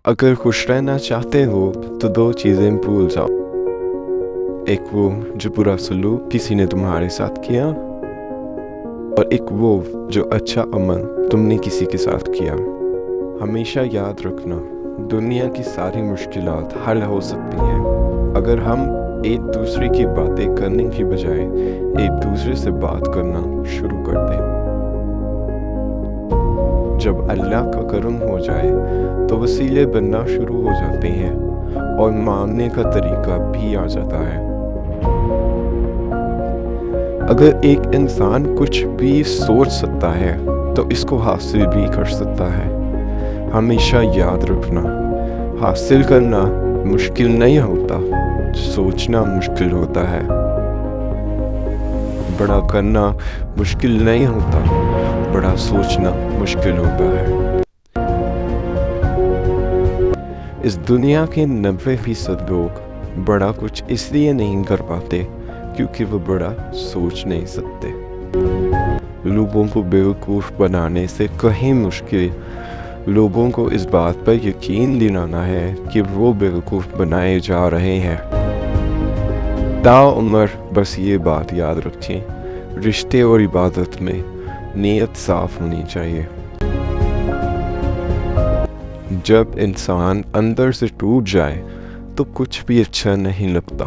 अगर खुश रहना चाहते हो तो दो चीज़ें भूल जाओ। एक वो जो बुरा सलूक किसी ने तुम्हारे साथ किया, और एक वो जो अच्छा अमल तुमने किसी के साथ किया। हमेशा याद रखना, दुनिया की सारी मुश्किलात हल हो सकती हैं अगर हम एक दूसरे की बातें करने की बजाय एक दूसरे से बात करना शुरू कर दें। जब अल्लाह का करम हो जाए तो वसीले बनना शुरू हो जाते हैं और मानने का तरीका भी आ जाता है। अगर एक इंसान कुछ भी सोच सकता है तो इसको हासिल भी कर सकता है। हमेशा याद रखना, हासिल करना मुश्किल नहीं होता, सोचना मुश्किल होता है। बड़ा करना मुश्किल नहीं होता, बड़ा सोचना मुश्किल होता है। इस दुनिया के 90% लोग बड़ा कुछ इसलिए नहीं कर पाते क्योंकि वो बड़ा सोच नहीं सकते। लोगों को बेवकूफ़ बनाने से कहीं मुश्किल लोगों को इस बात पर यकीन दिलाना है कि वो बेवकूफ़ बनाए जा रहे हैं। ताउम्र बस ये बात याद रखें, रिश्ते और इबादत में नीयत साफ होनी चाहिए। जब इंसान अंदर से टूट जाए तो कुछ भी अच्छा नहीं लगता।